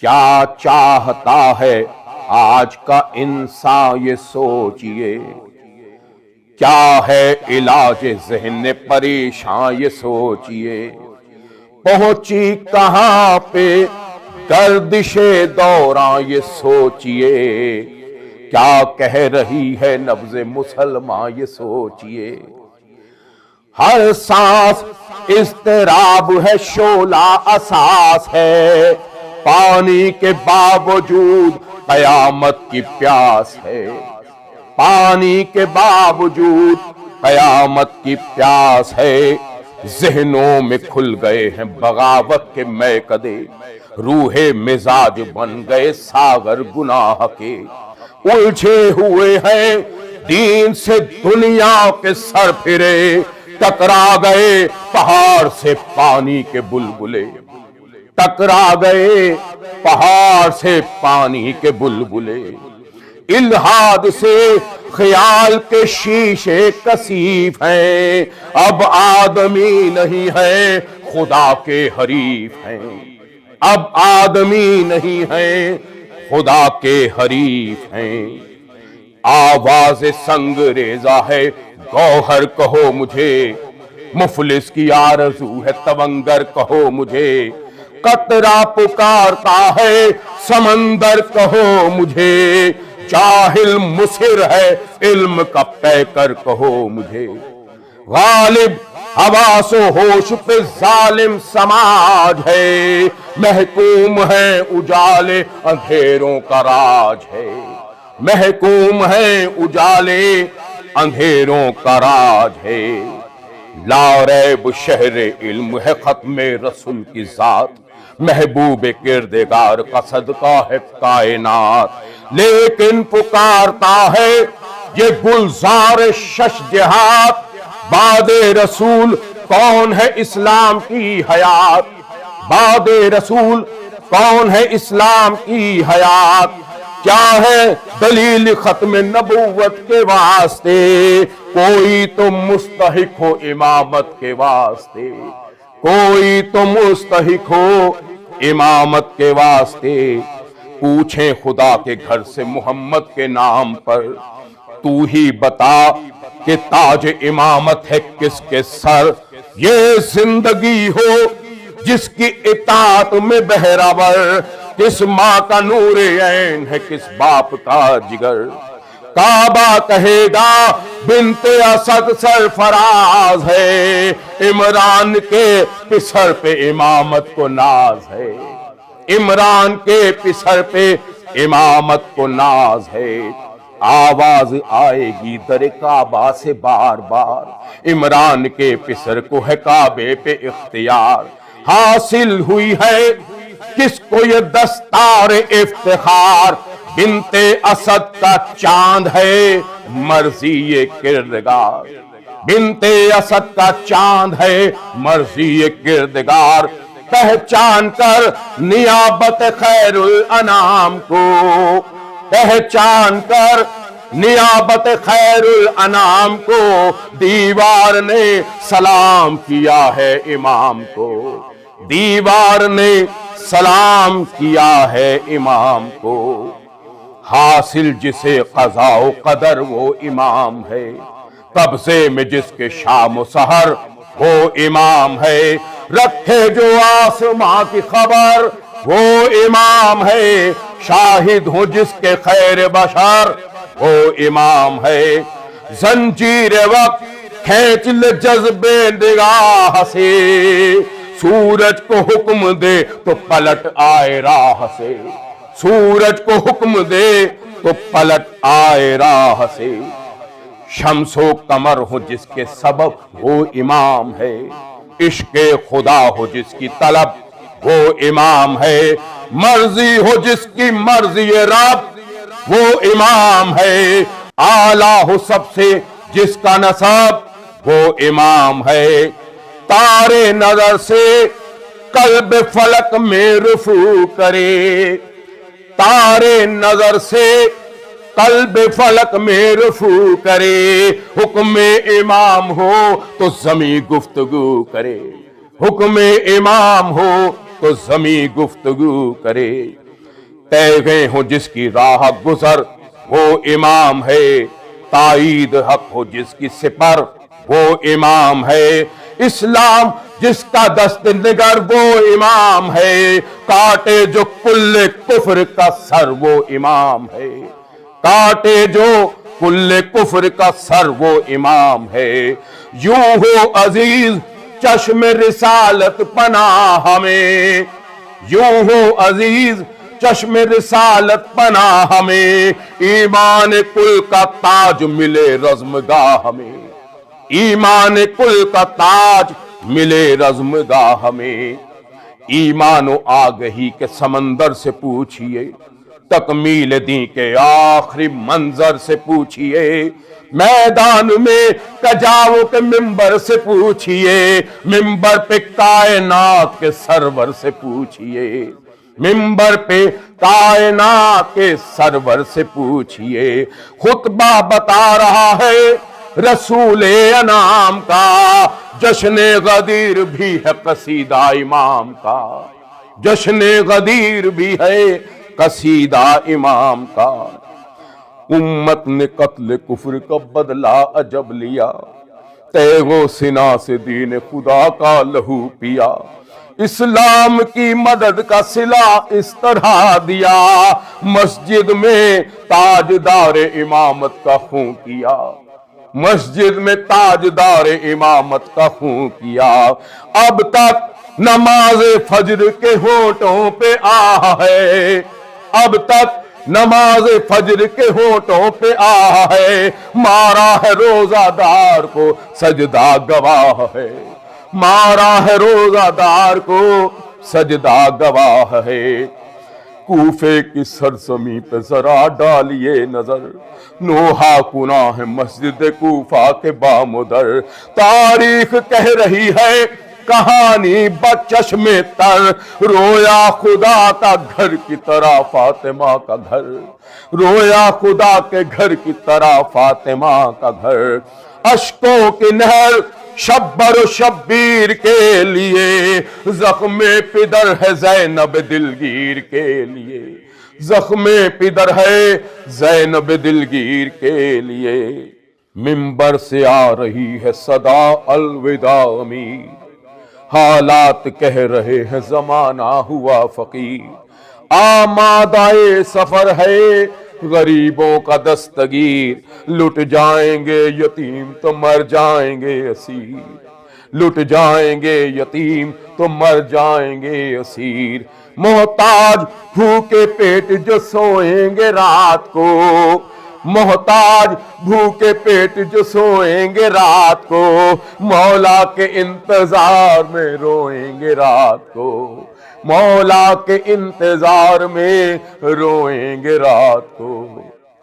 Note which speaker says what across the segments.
Speaker 1: کیا چاہتا ہے آج کا انسان یہ سوچئے، کیا ہے علاج ذہن پریشان یہ سوچئے، پہنچی کہاں پہ گردش دوراں یہ سوچئے، کیا کہہ رہی ہے نبض مسلمان یہ سوچئے۔ ہر سانس اضطراب ہے، شعلہ اساس ہے، پانی کے باوجود قیامت کی پیاس ہے، پانی کے باوجود قیامت کی پیاس ہے۔ ذہنوں میں کھل گئے ہیں بغاوت کے میکدے، روح مزاج بن گئے ساغر گناہ کے، الجھے ہوئے ہیں دین سے دنیا کے سر پھرے، ٹکرا گئے پہاڑ سے پانی کے بلبلے، ٹکرا گئے پہاڑ سے پانی کے بلبلے، الہاد سے خیال کے شیشے کثیف ہیں، اب آدمی نہیں ہے خدا کے حریف ہیں، اب آدمی نہیں ہے خدا کے حریف ہیں۔ آواز سنگ ریزہ ہے گوہر کہو مجھے، مفلس کی آرزو ہے تونگر کہو مجھے، قطرہ پکارتا ہے سمندر کہو مجھے، جاہل مصر ہے علم کا پیکر کہو مجھے، غالب حواس و ہوش پہ ظالم سماج ہے، محکوم ہے اجالے اندھیروں کا راج ہے، محکوم ہے اجالے اندھیروں کا راج ہے۔ لا ریب شہر علم ہے ختم رسول کی ذات، محبوب کردگار کا صدقہ ہے کائنات، لیکن پکارتا ہے یہ گلزار شش جہات، بعد رسول کون ہے اسلام کی حیات، بعد رسول کون ہے اسلام کی حیات، کیا ہے دلیل ختم نبوت کے واسطے، کوئی تو مستحق ہو امامت کے واسطے، کوئی تو مستحق ہو امامت کے واسطے، پوچھیں خدا کے گھر سے محمد کے نام پر، تو ہی بتا کہ تاج امامت ہے کس کے سر، یہ زندگی ہو جس کی اطاعت میں بہرور، کس ماں کا نور عین ہے کس باپ کا جگر، کعبہ کہے گا بنت اسد سرفراز ہے، عمران کے پسر پہ امامت کو ناز ہے، عمران کے پسر پہ امامت کو ناز ہے۔ آواز آئے گی در کعبہ سے بار بار، عمران کے پسر کو ہے کعبے پہ اختیار، حاصل ہوئی ہے کس کو یہ دستار افتخار، بنت اسد کا چاند ہے مرضی کردگار، بنت اسد کا چاند ہے مرضی کردگار، پہچان کر نیابت خیر الانام کو، پہچان کر نیابت خیر الانام کو، دیوار نے سلام کیا ہے امام کو، دیوار نے سلام کیا ہے امام کو، حاصل جسے قضا و قدر وہ امام ہے، قبضے میں جس کے شام و سحر وہ امام ہے، رکھے جو آسماں کی خبر وہ امام ہے، شاہد ہو جس کے خیر بشر وہ امام ہے، زنجیر وقت کھینچ لے جذبے نگاہ سے، سورج کو حکم دے تو پلٹ آئے راہ سے، سورج کو حکم دے تو پلٹ آئے راہ سے، شمس و قمر ہو جس کے سبب وہ امام ہے، عشق خدا ہو جس کی طلب وہ امام ہے، مرضی ہو جس کی مرضی رب وہ امام ہے، اعلیٰ ہو سب سے جس کا نسب وہ امام ہے، تارے نظر سے قلب فلک میں رفو کرے، تارے نظر سے قلب فلک میں رفو کرے، حکم امام ہو تو زمیں گفتگو کرے، حکم امام ہو تو زمیں گفتگو کرے، طے گئے ہو جس کی راہ گزر وہ امام ہے، تائید حق ہو جس کی سپر وہ امام ہے، اسلام جس کا دست نگر وہ امام ہے، کاٹے جو کل کفر کا سر وہ امام ہے، کاٹے جو کل کفر کا سر وہ امام ہے، یوں ہو عزیز چشم رسالت پناہ ہمیں، یوں ہو عزیز چشم رسالت پناہ ہمیں، ایمان کل کا تاج ملے رزمگاہ ہمیں، ایمان کل کا تاج ملے رزمگاہ ہمیں، ایمان و آگہی کے سمندر سے پوچھئے، تکمیل دین کے آخری منظر سے پوچھئے، میدان میں کجاو کے ممبر سے پوچھئے، ممبر پہ کائنات کے سرور سے پوچھئے، ممبر پہ کائنات کے سرور سے پوچھئے، خطبہ بتا رہا ہے رسول انعام کا، جشن غدیر بھی ہے قصیدہ امام کا، جشن غدیر بھی ہے قصیدہ امام کا، امت نے قتل کفر کا بدلہ عجب لیا، تیغ و سنا سے دین خدا کا لہو پیا، اسلام کی مدد کا صلہ اس طرح دیا، مسجد میں تاجدار امامت کا خون کیا، مسجد میں تاجدار امامت کا خون کیا، اب تک نماز فجر کے ہونٹوں پہ آہ ہے، اب تک نماز فجر کے ہونٹوں پہ آہ ہے، مارا ہے روزہ دار کو سجدہ گواہ ہے، مارا ہے روزہ دار کو سجدہ گواہ ہے، کوفے کی سرزمین پہ ذرا ڈالیے نظر، نوحہ گناہ ہے مسجد کوفہ کے بامدر، تاریخ کہہ رہی ہے کہانی بچشم تر، رویا خدا کا گھر کی طرح فاطمہ کا گھر، رویا خدا کے گھر کی طرح فاطمہ کا گھر، اشکوں کی نہر شبر و شبیر کے لیے، زخم پدر ہے زینب دلگیر کے لیے، زخم پدر ہے زینب دلگیر کے لیے، ممبر سے آ رہی ہے صدا الوداع امیر، حالات کہہ رہے ہیں زمانہ ہوا فقیر، آمادہ سفر ہے غریبوں کا دستگیر، لٹ جائیں گے یتیم تو مر جائیں گے اسیر، لٹ جائیں گے یتیم تو مر جائیں گے اسیر، محتاج بھوکے پیٹ جو سوئیں گے رات کو، محتاج بھوکے پیٹ جو سوئیں گے رات کو، مولا کے انتظار میں روئیں گے رات کو، مولا کے انتظار میں روئیں گے رات کو،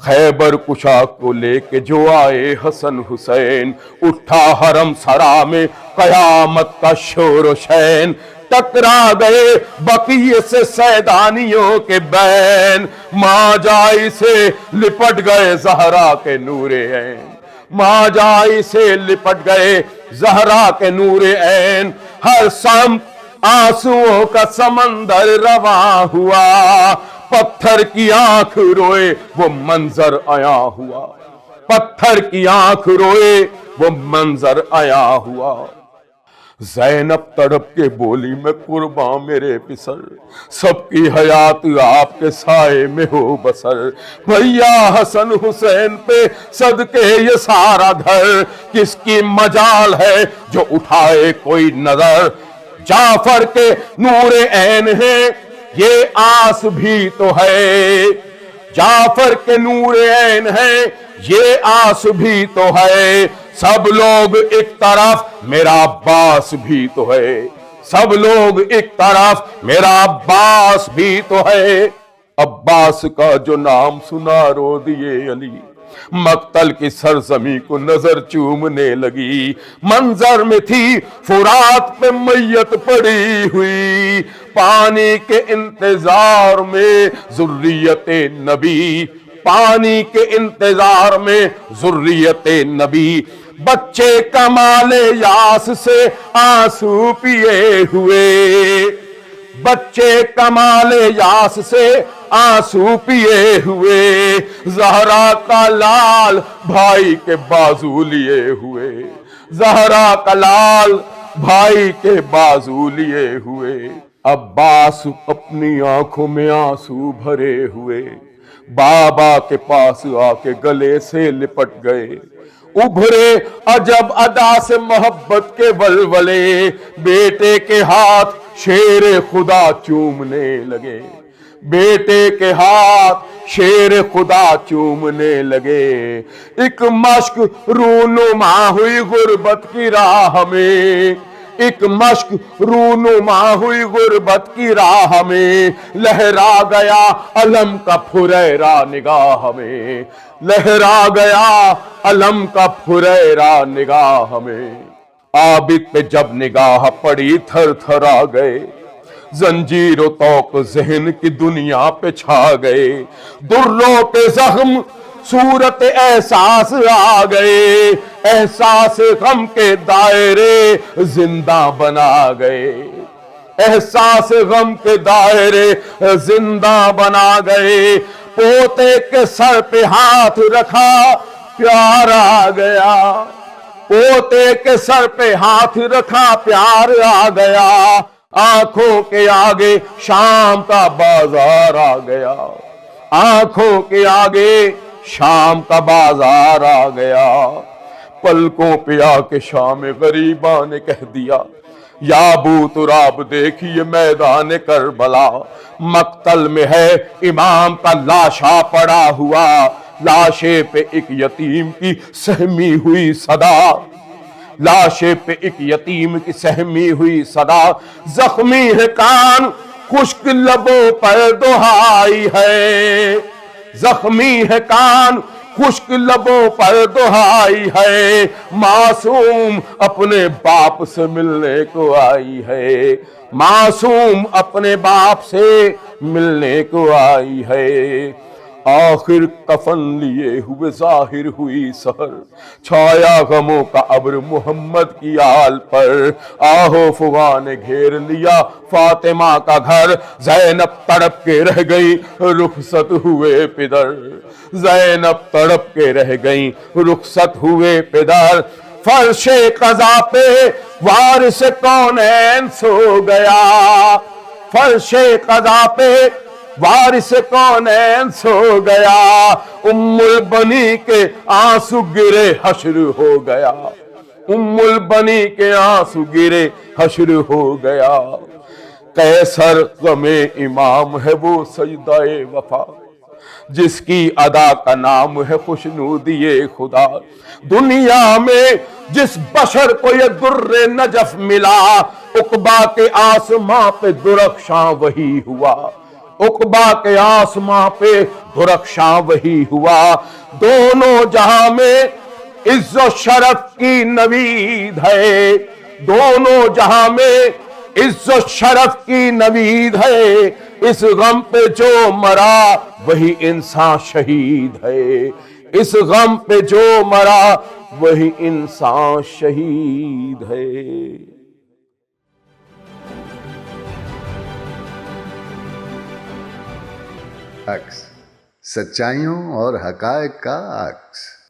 Speaker 1: خیبر کشا کو لے کے جو آئے حسن حسین، اٹھا حرم سرا میں قیامت کا شور و شین، ٹکرا گئے بقیے سے سیدانیوں کے بین، ماں جائی سے لپٹ گئے زہرا کے نور عین، ماں جائی سے لپٹ گئے زہرا کے نور عین، ہر سمت آنسوؤں کا سمندر رواں ہوا، پتھر کی آنکھ روئے وہ منظر عیاں ہوا، پتھر کی آنکھ روئے وہ منظر عیاں ہوا، زینب تڑپ کے بولی میں قرباں میرے پسر، سب کی حیات آپ کے سائے میں ہو بسر، بھیا حسن حسین پہ صدقے یہ سارا گھر، کس کی مجال ہے جو اٹھائے کوئی نظر، جعفر کے نور عین ہے یہ آس بھی تو ہے، جعفر کے نور عین ہے یہ آس بھی تو ہے، سب لوگ ایک طرف میرا عباس بھی تو ہے، سب لوگ ایک طرف میرا عباس بھی تو ہے، عباس کا جو نام سنا رو دیے علی، مقتل کی سرزمین کو نظر چومنے لگی، منظر میں تھی فرات پہ میت پڑی ہوئی، پانی کے انتظار میں ذریت نبی، پانی کے انتظار میں ذریت نبی، بچے کمال یاس سے آنسو پیے ہوئے، بچے کمال یاس سے آنسو پیے ہوئے، زہرا کا لال بھائی کے بازو لیے ہوئے، زہرا کا لال بھائی کے بازو لیے ہوئے، عباس اپنی آنکھوں میں آنسو بھرے ہوئے بابا کے پاس آ کے گلے سے لپٹ گئے، ابھرے عجب ادا سے محبت کے ولولے، بیٹے کے ہاتھ شیر خدا چومنے لگے، بیٹے کے ہاتھ شیر خدا چومنے لگے، ایک مشک رونما ہوئی غربت کی راہ میں، ایک مشک رونما ہوئی غربت کی راہ میں، لہرا گیا علم کا پھریرا نگاہ میں، لہرا گیا علم کا پھریرا نگاہ میں، عابد پہ جب نگاہ پڑی تھر تھر آ گئے، زنجیر و طوق ذہن کی دنیا پہ چھا گئے، دروں کے زخم صورت احساس آ گئے، احساس غم کے دائرے زندہ بنا گئے، احساس غم کے دائرے زندہ بنا گئے، پوتے کے سر پہ ہاتھ رکھا پیار آ گیا، پوتے کے سر پہ ہاتھ رکھا پیار آ گیا، آنکھوں کے آگے شام کا بازار آ گیا، آنکھوں کے آگے شام کا بازار آ گیا، پلکوں پہ آ کے شام غریباں نے کہہ دیا، یا ابو تراب دیکھیے میدان کربلا، مقتل میں ہے امام کا لاشا پڑا ہوا، لاشے پہ ایک یتیم کی سہمی ہوئی صدا، لاشے پہ ایک یتیم کی سہمی ہوئی صدا، زخمی ہے کان خشک لبوں پر دہائی ہے، زخمی ہے کان خشک لبوں پر دہائی ہے، معصوم اپنے باپ سے ملنے کو آئی ہے، معصوم اپنے باپ سے ملنے کو آئی ہے، آخر کفن لیے ہوئے ظاہر ہوئی سحر، چھایا غموں کا ابر محمد کی آل پر، آہو فغاں نے گھیر لیا فاطمہ کا گھر، زینب تڑپ کے رہ گئی رخصت ہوئے پدر، زینب تڑپ کے رہ گئی رخصت ہوئے پدر، فرش قضا پہ وارث کونین سو گیا، فرش قضا پہ وارث کونین سو گیا، ام البنی کے آنسو گرے حشر ہو گیا، ام البنی کے آنسو گرے حشر ہو گیا، قیصر غم امام ہے وہ سجدہ وفا، جس کی ادا کا نام ہے خوشنودی خدا، دنیا میں جس بشر کو یہ در نجف ملا، عقبہ کے آسماں پہ درخشاں وہی ہوا، عقبہ کے آسماں پہ درخشاں وہی ہوا، دونوں جہاں میں عز و شرف کی نوید ہے، دونوں جہاں میں عز و شرف کی نوید ہے، اس غم پہ جو مرا وہی انسان شہید ہے، اس غم پہ جو مرا وہی انسان شہید ہے۔
Speaker 2: عکس، سچائیوں اور حقائق کا عکس۔